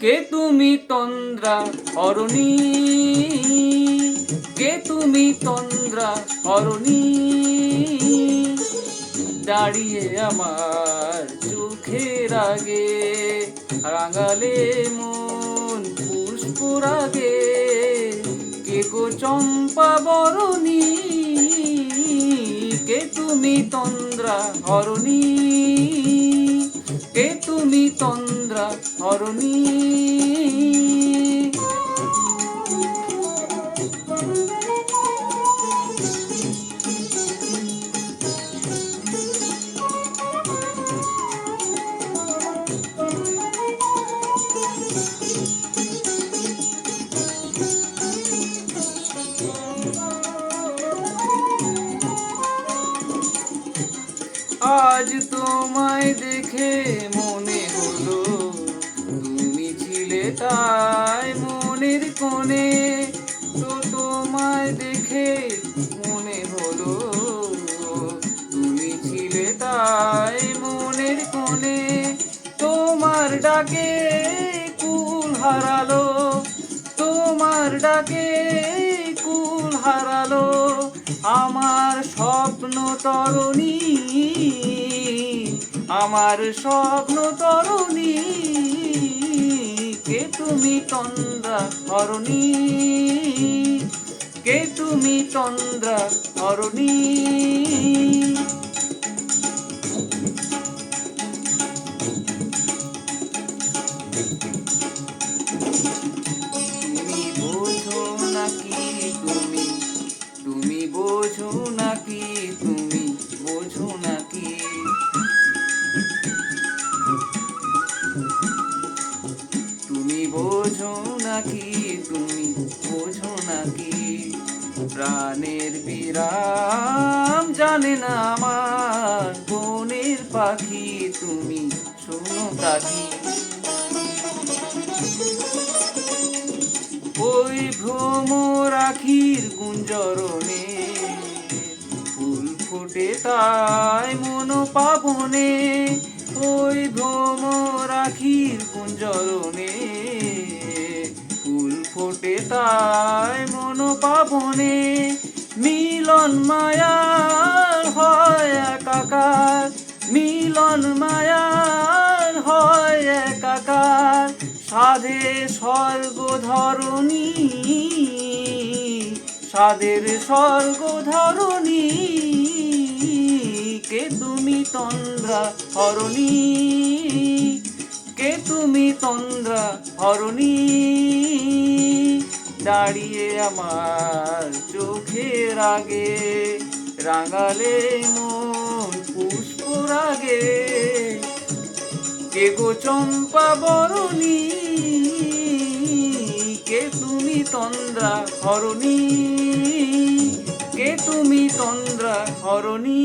কে তুমি তন্দ্রা অরণি, কে তুমি তন্দ্রা অরণি, দাঁড়িয়ে আমার চোখের আগে, রাঙালে মন পুষ্পরাগে। কে গো চম্পা বরণি, কে তুমি তন্দ্রা অরণি, কে তুমি তন্দ্রা অরণি। আজ তোমায় দেখে মনে হলো তুমি ছিলে তাই মনের কোণে। তো তোমায় দেখে মনে হলো তুমি ছিলে তাই মনের কোণে। তোমার ডাকে কুল হারালো, তোমার ডাকে কুল হারালো আমার স্বপ্ন তরুণী, আমার স্বপ্ন তরুণী। কে তুমি তন্দ্রা অরণি, কে তুমি তন্দ্রা অরণি। তুমি বোঝো নাকি, তুমি তুমি বোঝো নাকি, তুমি বোঝো নাকি। তুমি বোঝো নাকি, তুমি বোঝো নাকি। প্রাণের বিরাম জানে না আমার বনের পাখি, তুমি শোনো তাকি। ওই ভ্রমর আখির গুঞ্জরণে ফুল ফোটে তাই মন পাবনে। ওই ভ্রমর আখির গুঞ্জরণে ফুল ফোটে তাই মন পাবনে। মিলন মায়ার হয় একাকার, মিলন মায়ার হয় একাকার। সাধে স্বর্গ ধরণী, সাধের স্বর্গ ধরণী। কে তুমি তন্দ্রা অরণি, কে তুমি তন্দ্রা অরণি, দাঁড়িয়ে আমার চোখের আগে, রাঙালে মন পুষ্পরাগে। কে গো চম্পা বরণি, কে তুমি তন্দ্রা অরণি, কে তুমি তন্দ্রা অরণি।